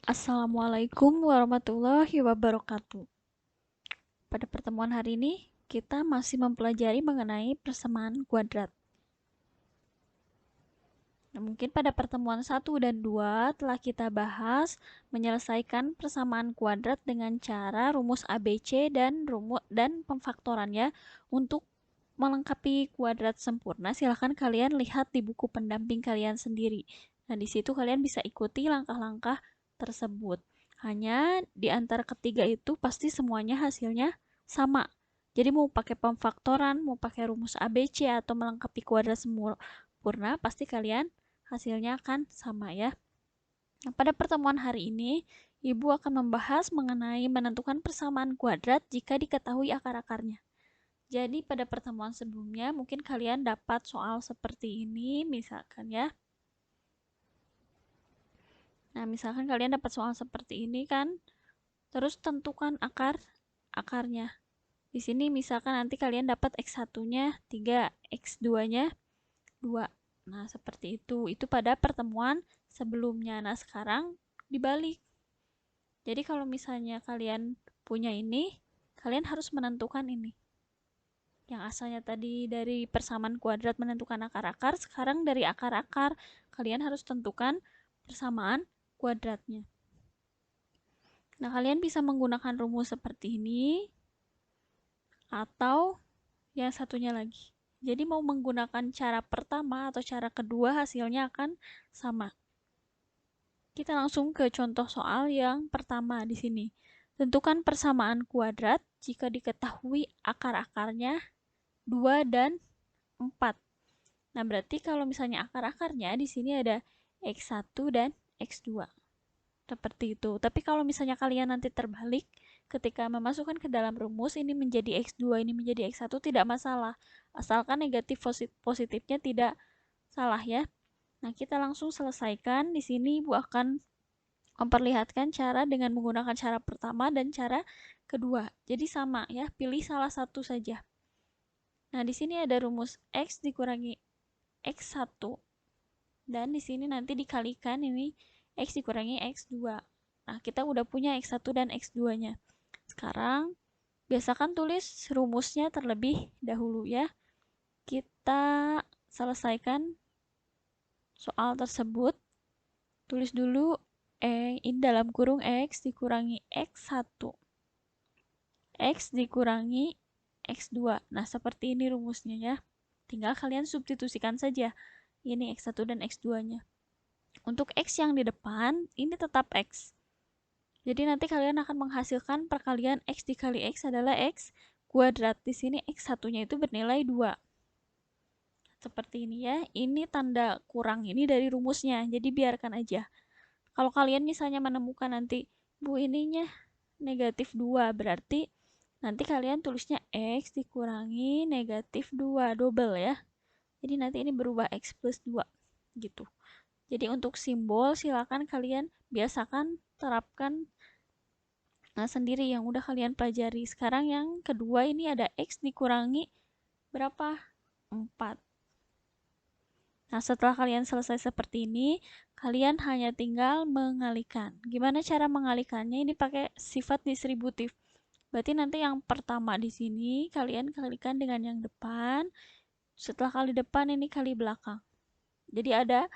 Assalamualaikum warahmatullahi wabarakatuh. Pada pertemuan hari ini, kita masih mempelajari mengenai persamaan kuadrat. Nah, mungkin pada pertemuan 1 dan 2 telah kita bahas menyelesaikan persamaan kuadrat dengan cara rumus ABC dan pemfaktorannya. Untuk melengkapi kuadrat sempurna, silahkan kalian lihat di buku pendamping kalian sendiri. Nah, di situ kalian bisa ikuti langkah-langkah tersebut. Hanya di antara ketiga itu pasti semuanya hasilnya sama. Jadi mau pakai pemfaktoran, mau pakai rumus ABC atau melengkapi kuadrat sempurna, pasti kalian hasilnya akan sama ya. Nah, pada pertemuan hari ini, Ibu akan membahas mengenai menentukan persamaan kuadrat jika diketahui akar-akarnya. Jadi pada pertemuan sebelumnya mungkin kalian dapat soal seperti ini misalkan ya. Nah, misalkan kalian dapat soal seperti ini kan, terus tentukan akarnya. Di sini misalkan nanti kalian dapat X1-nya 3, X2-nya 2. Nah, seperti itu. Itu pada pertemuan sebelumnya. Nah, sekarang dibalik. Jadi kalau misalnya kalian punya ini, kalian harus menentukan ini. Yang asalnya tadi dari persamaan kuadrat menentukan akar-akar, sekarang dari akar-akar kalian harus tentukan persamaan kuadratnya. Nah, kalian bisa menggunakan rumus seperti ini atau yang satunya lagi. Jadi mau menggunakan cara pertama atau cara kedua hasilnya akan sama. Kita langsung ke contoh soal yang pertama di sini. Tentukan persamaan kuadrat jika diketahui akar-akarnya 2 dan 4. Nah, berarti kalau misalnya akar-akarnya di sini ada X1 dan X2. Seperti itu. Tapi kalau misalnya kalian nanti terbalik, ketika memasukkan ke dalam rumus, ini menjadi X2, ini menjadi X1, tidak masalah. Asalkan negatif positifnya tidak salah ya. Nah, kita langsung selesaikan. Di sini Ibu akan memperlihatkan cara dengan menggunakan cara pertama dan cara kedua. Jadi sama ya, pilih salah satu saja. Nah, di sini ada rumus X dikurangi X1. Dan di sini nanti dikalikan ini X dikurangi X2. Nah, kita udah punya X1 dan X2-nya. Sekarang, biasakan tulis rumusnya terlebih dahulu ya. Kita selesaikan soal tersebut. Tulis dulu ini dalam kurung X dikurangi X1. X dikurangi X2. Nah, seperti ini rumusnya ya. Tinggal kalian substitusikan saja. Ini X1 dan X2-nya. Untuk X yang di depan, ini tetap X. Jadi nanti kalian akan menghasilkan perkalian X dikali X adalah X kuadrat. Di sini X1-nya itu bernilai 2. Seperti ini ya. Ini tanda kurang ini dari rumusnya. Jadi biarkan aja. Kalau kalian misalnya menemukan nanti, Bu ininya negatif 2, berarti nanti kalian tulisnya X dikurangi negatif 2, double ya. Jadi nanti ini berubah X plus 2, gitu. Jadi untuk simbol silakan kalian biasakan terapkan sendiri yang udah kalian pelajari. Sekarang yang kedua ini ada X dikurangi berapa? 4. Nah, setelah kalian selesai seperti ini, kalian hanya tinggal mengalihkan. Gimana cara mengalihkannya? Ini pakai sifat distributif. Berarti nanti yang pertama di sini kalian kalikan dengan yang depan. Setelah kali depan ini kali belakang. Jadi ada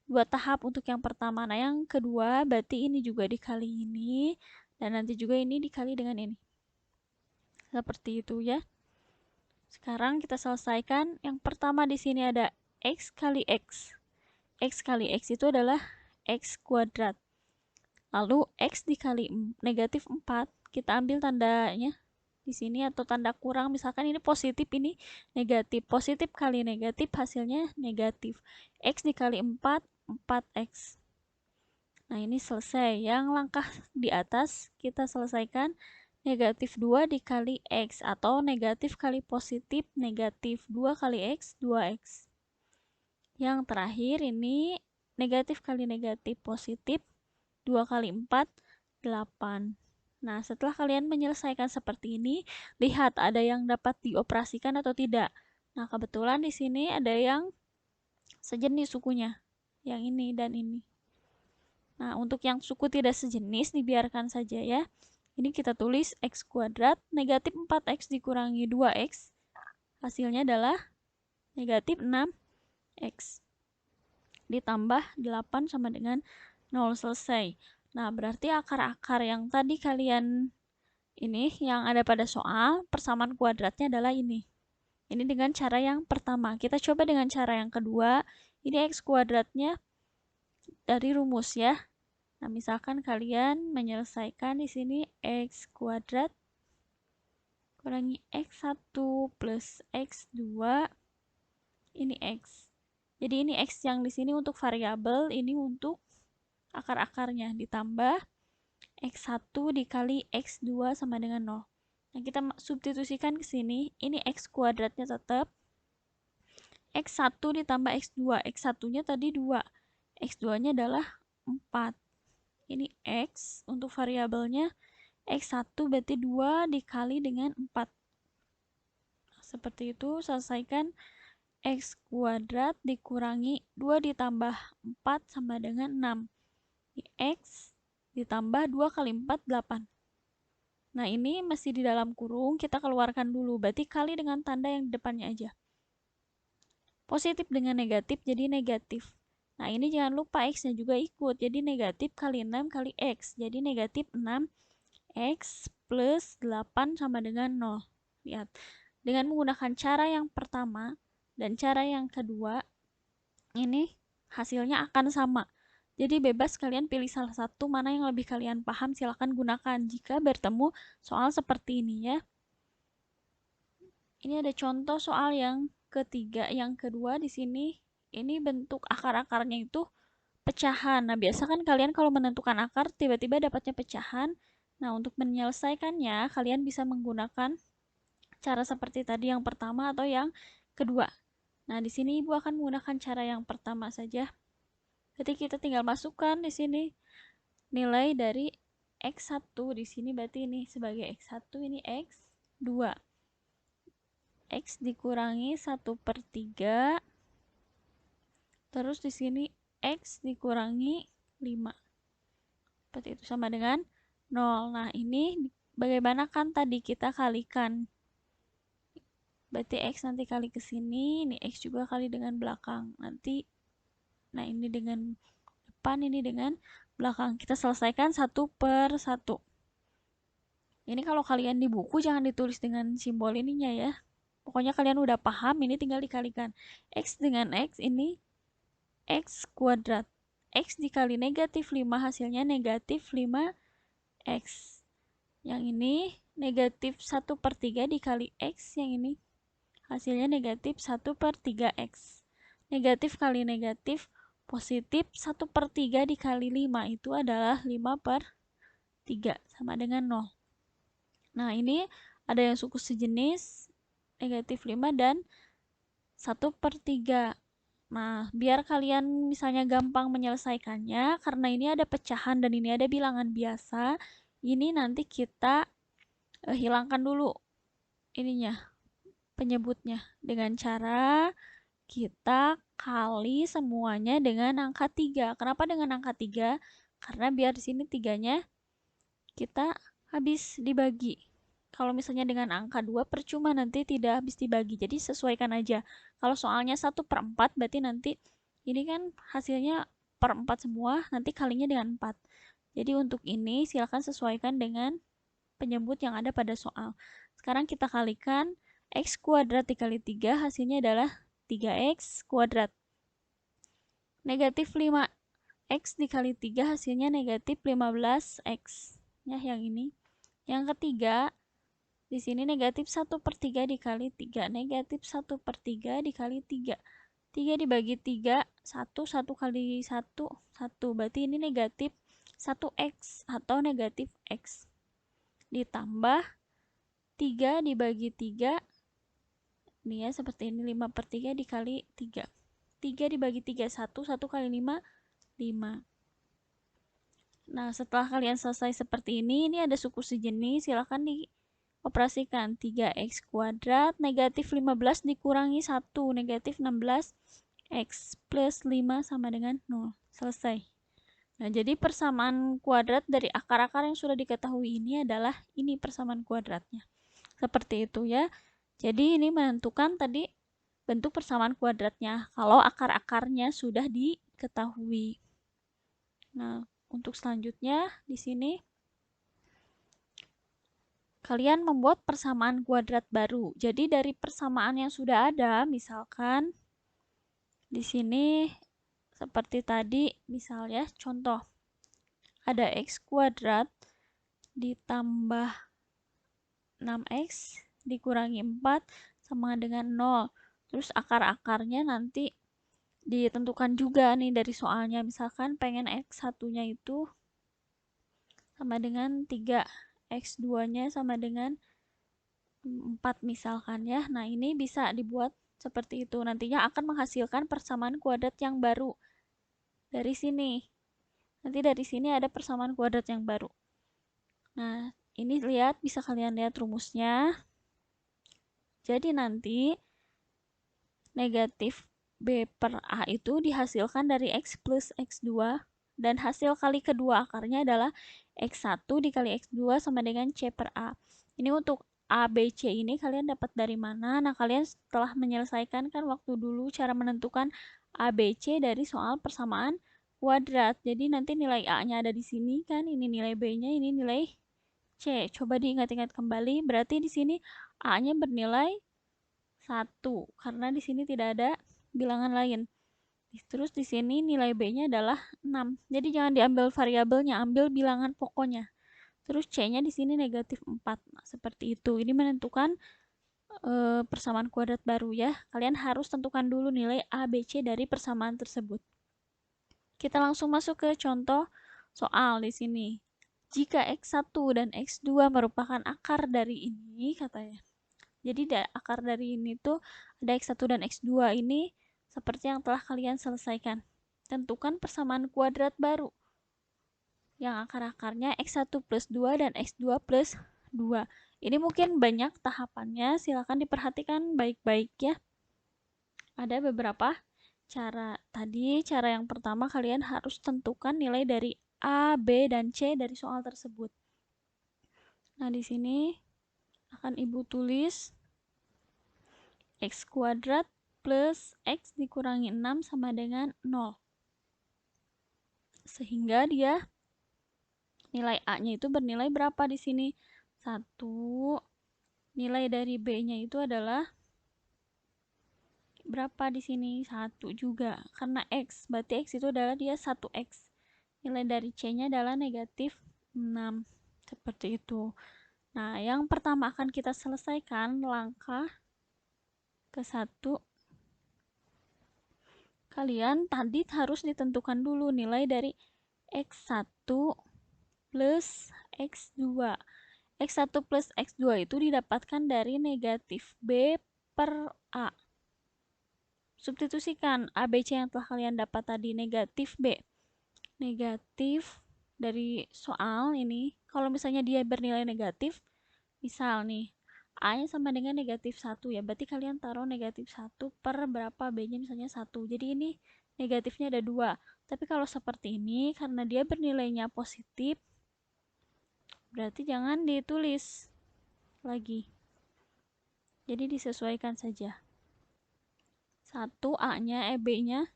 2 tahap untuk yang pertama. Nah, yang kedua berarti ini juga dikali ini dan nanti juga ini dikali dengan ini. Seperti itu ya. Sekarang kita selesaikan. Yang pertama di sini ada X kali X. X kali X itu adalah X kuadrat. Lalu X dikali negatif 4, kita ambil tandanya di sini atau tanda kurang. Misalkan ini positif, ini negatif. Positif kali negatif hasilnya negatif. X dikali 4, 4X. Nah, ini selesai. Yang langkah di atas kita selesaikan negatif 2 dikali X atau negatif kali positif negatif 2 kali X, 2X. Yang terakhir ini negatif kali negatif positif 2 kali 4, 8. Nah, setelah kalian menyelesaikan seperti ini, lihat ada yang dapat dioperasikan atau tidak. Nah, kebetulan di sini ada yang sejenis sukunya. Yang ini dan ini. Nah, untuk yang suku tidak sejenis dibiarkan saja ya. Ini kita tulis x kuadrat negatif 4x dikurangi 2x. Hasilnya adalah negatif 6x. Ditambah 8 sama dengan 0, selesai. Nah, berarti akar-akar yang tadi kalian ini yang ada pada soal, persamaan kuadratnya adalah ini. Ini dengan cara yang pertama. Kita coba dengan cara yang kedua. Ini x kuadratnya dari rumus ya. Nah, misalkan kalian menyelesaikan di sini x kuadrat kurangi x1 plus x2, ini x. Jadi ini x yang di sini untuk variabel, ini untuk akar-akarnya, ditambah x1 dikali x2 sama dengan 0. Nah, kita substitusikan ke sini, ini x kuadratnya tetap x1 ditambah x2. X1-nya tadi 2, x2-nya adalah 4. Ini x untuk variabelnya, x1 berarti 2 dikali dengan 4. Seperti itu, selesaikan x kuadrat dikurangi 2 ditambah 4 sama dengan 6. X ditambah 2 kali 4, 8. Nah, ini masih di dalam kurung, kita keluarkan dulu. Berarti kali dengan tanda yang di depannya aja. Positif dengan negatif, jadi negatif. Nah, ini jangan lupa X-nya juga ikut. Jadi negatif kali 6 kali X. Jadi negatif 6X plus 8 sama dengan 0. Lihat. Dengan menggunakan cara yang pertama dan cara yang kedua, ini hasilnya akan sama. Jadi bebas kalian pilih salah satu, mana yang lebih kalian paham silahkan gunakan jika bertemu soal seperti ini ya. Ini ada contoh soal yang ketiga, yang kedua di sini. Ini bentuk akar-akarnya itu pecahan. Nah, biasa kan kalian kalau menentukan akar tiba-tiba dapatnya pecahan. Nah, untuk menyelesaikannya kalian bisa menggunakan cara seperti tadi yang pertama atau yang kedua. Nah, di sini Ibu akan menggunakan cara yang pertama saja. Jadi kita tinggal masukkan di sini nilai dari x1 di sini, berarti ini sebagai x1, ini x2. X dikurangi 1/3. Terus di sini x dikurangi 5. Seperti itu sama dengan 0. Nah, ini bagaimana kan tadi kita kalikan. Berarti x nanti kali ke sini, ini x juga kali dengan belakang. Nanti nah ini dengan depan, ini dengan belakang. Kita selesaikan 1/1. Ini kalau kalian di buku jangan ditulis dengan simbol ininya ya. Pokoknya kalian udah paham, ini tinggal dikalikan. X dengan X, ini X kuadrat. X dikali negatif 5, hasilnya negatif 5X. Yang ini negatif 1/3 dikali X, yang ini hasilnya negatif 1/3X. Negatif kali negatif, positif 1/3 dikali 5, itu adalah 5/3, sama dengan 0. Nah, ini ada yang suku sejenis, negatif 5 dan 1/3. Nah, biar kalian misalnya gampang menyelesaikannya, karena ini ada pecahan dan ini ada bilangan biasa, ini nanti kita hilangkan dulu ininya, penyebutnya, dengan cara kita kali semuanya dengan angka 3. Kenapa dengan angka 3? Karena biar di sini 3-nya kita habis dibagi. Kalau misalnya dengan angka 2 percuma, nanti tidak habis dibagi. Jadi sesuaikan aja. Kalau soalnya 1/4 berarti nanti ini kan hasilnya per 4 semua, nanti kalinya dengan 4. Jadi untuk ini silakan sesuaikan dengan penyebut yang ada pada soal. Sekarang kita kalikan x kuadrat dikali 3, hasilnya adalah 3x kuadrat. Negatif 5x dikali 3, hasilnya negatif 15x. Ya, yang ini. Yang ketiga, di sini negatif 1/3 dikali 3. Negatif 1/3 dikali 3. 3 dibagi 3, 1. 1 kali 1, 1. Berarti ini negatif 1x atau negatif x. Ditambah 3 dibagi 3. Ini ya, seperti ini. 5/3 dikali 3. 3 dibagi 3, 1. 1 kali 5, 5. Nah, setelah kalian selesai seperti ini ada suku sejenis, silahkan operasikan. 3x kuadrat negatif 15 dikurangi 1, negatif 16x plus 5 sama dengan 0. Selesai. Nah, jadi persamaan kuadrat dari akar-akar yang sudah diketahui ini adalah ini persamaan kuadratnya. Seperti itu ya. Jadi ini menentukan tadi bentuk persamaan kuadratnya kalau akar-akarnya sudah diketahui. Nah, untuk selanjutnya di sini kalian membuat persamaan kuadrat baru. Jadi dari persamaan yang sudah ada, misalkan di sini seperti tadi, misalnya contoh ada x kuadrat ditambah 6x dikurangi 4 sama dengan 0. Terus akar-akarnya nanti ditentukan juga nih dari soalnya. Misalkan pengen x satunya itu sama dengan 3, x 2-nya sama dengan 4 misalkan ya. Nah, ini bisa dibuat seperti itu. Nantinya akan menghasilkan persamaan kuadrat yang baru. Dari sini. Nanti dari sini ada persamaan kuadrat yang baru. Nah, ini lihat, bisa kalian lihat rumusnya. Jadi nanti negatif B per A itu dihasilkan dari X plus X2 dan hasil kali kedua akarnya adalah X1 dikali X2 sama dengan C per A. Ini untuk A, B, C ini kalian dapat dari mana? Nah, kalian setelah menyelesaikan kan waktu dulu cara menentukan A, B, C dari soal persamaan kuadrat. Jadi nanti nilai A-nya ada di sini kan, ini nilai B-nya, ini nilai C. Coba diingat-ingat kembali, berarti di sini A-nya bernilai 1 karena di sini tidak ada bilangan lain. Terus di sini nilai B-nya adalah 6. Jadi jangan diambil variabelnya, ambil bilangan pokoknya. Terus C-nya di sini negatif 4. Nah, seperti itu. Ini menentukan persamaan kuadrat baru ya. Kalian harus tentukan dulu nilai A, B, C dari persamaan tersebut. Kita langsung masuk ke contoh soal di sini. Jika X1 dan X2 merupakan akar dari ini, katanya. Jadi akar dari ini tuh ada X1 dan X2 ini seperti yang telah kalian selesaikan. Tentukan persamaan kuadrat baru yang akar-akarnya X1 plus 2 dan X2 plus 2. Ini mungkin banyak tahapannya, silakan diperhatikan baik-baik ya. Ada beberapa cara. Tadi cara yang pertama kalian harus tentukan nilai dari A, B, dan C dari soal tersebut. Nah, di sini akan Ibu tulis X kuadrat plus X dikurangi 6 sama dengan 0. Sehingga dia nilai A-nya itu bernilai berapa di sini? 1. Nilai dari B-nya itu adalah berapa di sini? 1 juga. Karena X, berarti X itu adalah dia 1X. Nilai dari C-nya adalah negatif 6. Seperti itu. Nah, yang pertama akan kita selesaikan langkah ke-1. Kalian tadi harus ditentukan dulu nilai dari X1 plus X2. X1 plus X2 itu didapatkan dari negatif B per A. Substitusikan A, B, C yang telah kalian dapat tadi negatif B. Negatif dari soal ini, kalau misalnya dia bernilai negatif, misal nih, A-nya sama dengan negatif 1 ya, berarti kalian taruh negatif 1 per berapa, B-nya misalnya 1. Jadi ini negatifnya ada 2. Tapi kalau seperti ini, karena dia bernilainya positif, berarti jangan ditulis lagi. Jadi disesuaikan saja. 1 A-nya, B-nya.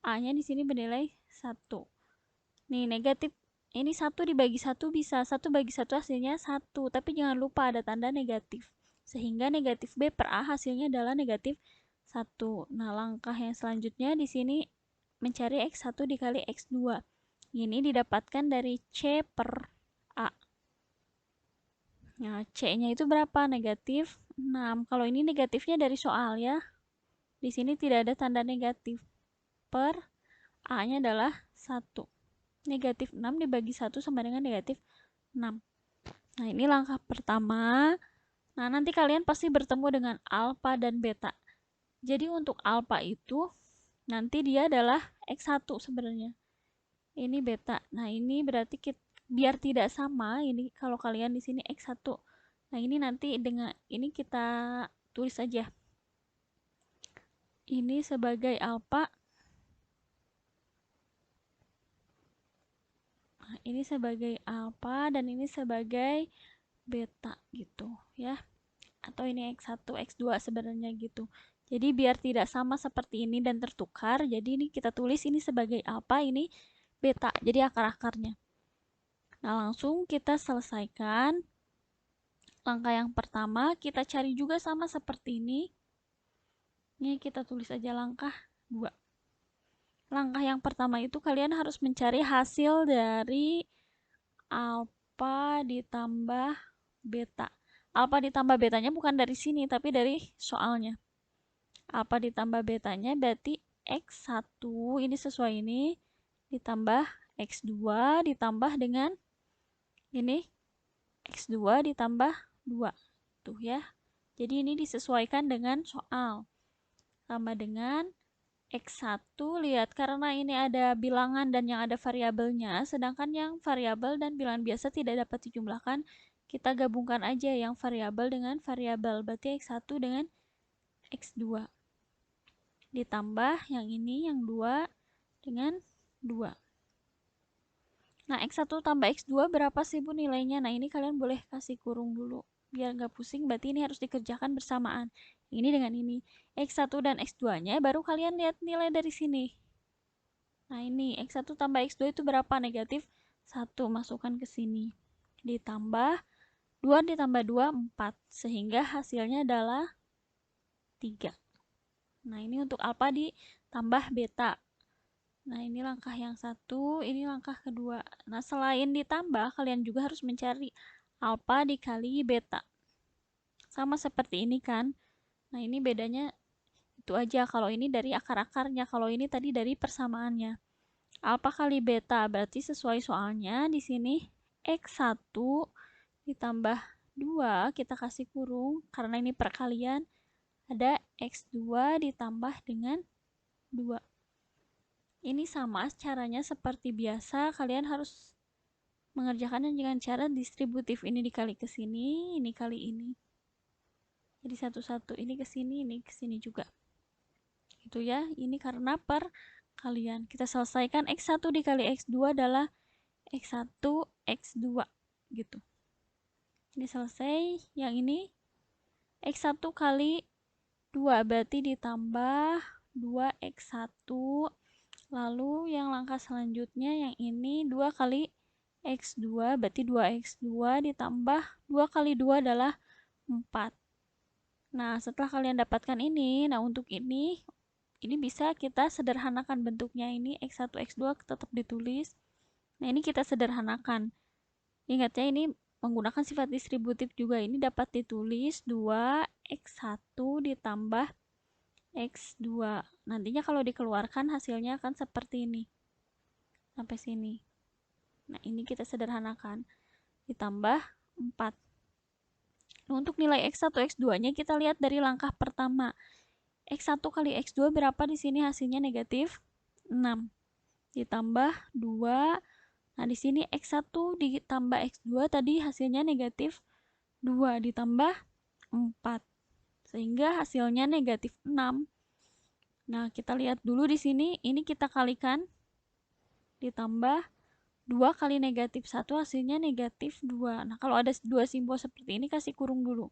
A-nya di sini bernilai 1. Nih, negatif. Ini 1 dibagi 1 bisa. 1 bagi 1 hasilnya 1. Tapi jangan lupa ada tanda negatif. Sehingga negatif B per A hasilnya adalah negatif 1. Nah, langkah yang selanjutnya di sini mencari X1 dikali X2. Ini didapatkan dari C per A. Nah, C-nya itu berapa? Negatif 6. Kalau ini negatifnya dari soal ya. Di sini tidak ada tanda negatif. Per A-nya adalah 1. Negatif 6 dibagi 1 sama dengan negatif 6. Nah, ini langkah pertama. Nah, nanti kalian pasti bertemu dengan alfa dan beta. Jadi untuk alfa itu nanti dia adalah X1 sebenarnya. Ini beta. Nah, ini berarti biar tidak sama, ini kalau kalian di sini X1. Nah, ini nanti dengan ini kita tulis aja. Ini sebagai alfa. Ini sebagai alfa dan ini sebagai beta gitu ya. Atau ini X1, X2 sebenarnya gitu. Jadi biar tidak sama seperti ini dan tertukar, jadi ini kita tulis ini sebagai alfa, ini beta. Jadi akar-akarnya. Nah, langsung kita selesaikan. Langkah yang pertama, kita cari juga sama seperti ini. Ini kita tulis aja langkah 2. Langkah yang pertama itu kalian harus mencari hasil dari alfa ditambah beta. Alfa ditambah betanya bukan dari sini, tapi dari soalnya. Alfa ditambah betanya berarti X1, ini sesuai ini, ditambah X2 ditambah dengan ini X2 ditambah 2. Tuh ya. Jadi ini disesuaikan dengan soal. Sama dengan X1, lihat karena ini ada bilangan dan yang ada variabelnya, sedangkan yang variabel dan bilangan biasa tidak dapat dijumlahkan, kita gabungkan aja yang variabel dengan variabel. Berarti X1 dengan X2. Ditambah yang ini, yang 2 dengan 2. Nah, X1 tambah X2 berapa sih Bu nilainya? Nah, ini kalian boleh kasih kurung dulu. Biar nggak pusing, berarti ini harus dikerjakan bersamaan. Ini dengan ini. X1 dan X2-nya baru kalian lihat nilai dari sini. Nah, ini X1 tambah X2 itu berapa? Negatif 1. Masukkan ke sini. Ditambah 2 ditambah 2, 4. Sehingga hasilnya adalah 3. Nah, ini untuk alfa ditambah beta. Nah, ini langkah yang satu, ini langkah kedua. Nah, selain ditambah, kalian juga harus mencari alfa dikali beta. Sama seperti ini kan. Nah, ini bedanya itu aja. Kalau ini dari akar-akarnya, kalau ini tadi dari persamaannya. Alfa kali beta berarti sesuai soalnya di sini X1 ditambah 2, kita kasih kurung karena ini perkalian, ada X2 ditambah dengan 2. Ini sama caranya seperti biasa, kalian harus mengerjakannya dengan cara distributif. Ini dikali ke sini, ini kali ini. Jadi satu-satu, ini ke sini, ini ke sini juga. Itu ya, ini karena perkalian. Kita selesaikan X1 dikali X2 adalah X1, X2 gitu. Ini selesai. Yang ini X1 kali 2 berarti ditambah 2X1. Lalu yang langkah selanjutnya yang ini 2 kali X2 berarti 2X2 ditambah 2 kali 2 adalah 4. Nah, setelah kalian dapatkan ini, nah untuk ini bisa kita sederhanakan bentuknya, ini X1, X2 tetap ditulis. Nah, ini kita sederhanakan. Ingat ya, ini menggunakan sifat distributif juga. Ini dapat ditulis 2X1 ditambah X2. Nantinya kalau dikeluarkan hasilnya akan seperti ini. Sampai sini. Nah, ini kita sederhanakan. Ditambah 4. Nah, untuk nilai X1, X2-nya kita lihat dari langkah pertama. X1 kali X2 berapa di sini hasilnya negatif 6. Ditambah 2. Nah, di sini X1 ditambah X2 tadi hasilnya negatif 2 ditambah 4. Sehingga hasilnya negatif 6. Nah, kita lihat dulu di sini, ini kita kalikan, ditambah 2 kali negatif 1 hasilnya negatif 2. Nah, kalau ada dua simbol seperti ini, kasih kurung dulu.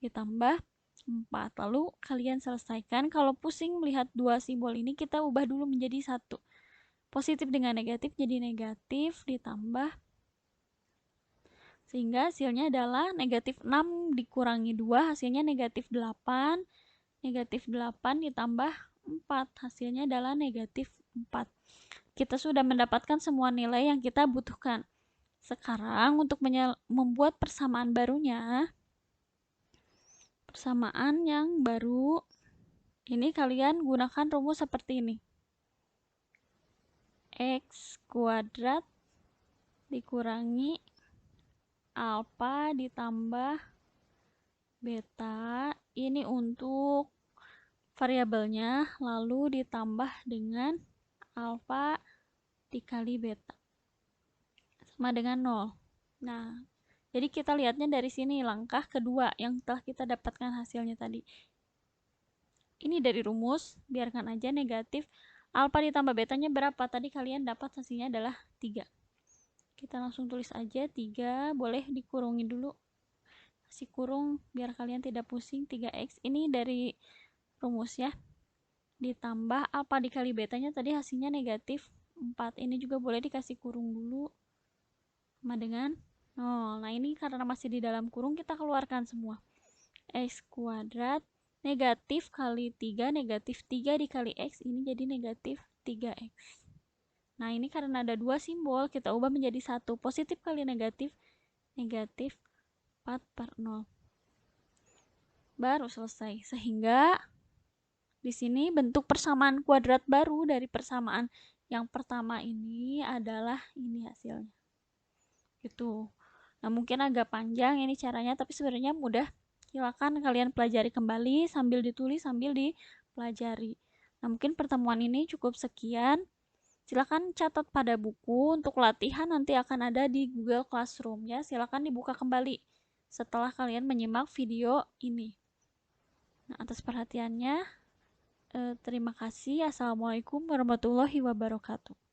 Ditambah 4. Lalu kalian selesaikan. Kalau pusing melihat dua simbol ini, kita ubah dulu menjadi 1. Positif dengan negatif jadi negatif, ditambah. Sehingga hasilnya adalah negatif 6 dikurangi 2, hasilnya negatif 8. Negatif 8 ditambah 4, hasilnya adalah negatif 4. Kita sudah mendapatkan semua nilai yang kita butuhkan. Sekarang untuk membuat persamaan barunya, persamaan yang baru, ini kalian gunakan rumus seperti ini. X kuadrat dikurangi alfa ditambah beta, ini untuk variabelnya, lalu ditambah dengan alfa dikali beta sama dengan 0. Nah, jadi kita lihatnya dari sini langkah kedua yang telah kita dapatkan hasilnya tadi. Ini dari rumus, biarkan aja negatif. Alfa ditambah betanya berapa? Tadi kalian dapat hasilnya adalah 3. Kita langsung tulis aja 3, boleh dikurungi dulu. Kasih kurung biar kalian tidak pusing. 3x ini dari rumus ya. Ditambah alpha dikali betanya tadi hasilnya negatif 4. Ini juga boleh dikasih kurung dulu. Sama dengan 0. Nah ini karena masih di dalam kurung kita keluarkan semua. X kuadrat negatif kali 3, negatif 3 dikali X, ini jadi negatif 3X. Nah ini karena ada dua simbol, kita ubah menjadi satu. Positif kali negatif, negatif 4/0. Baru selesai. Sehingga di sini bentuk persamaan kuadrat baru dari persamaan yang pertama ini adalah ini hasilnya. Gitu. Nah, mungkin agak panjang ini caranya, tapi sebenarnya mudah. Silakan kalian pelajari kembali sambil ditulis, sambil dipelajari. Nah, mungkin pertemuan ini cukup sekian. Silakan catat pada buku untuk latihan nanti akan ada di Google Classroom ya. Silakan dibuka kembali setelah kalian menyimak video ini. Nah, atas perhatiannya, terima kasih. Assalamualaikum warahmatullahi wabarakatuh.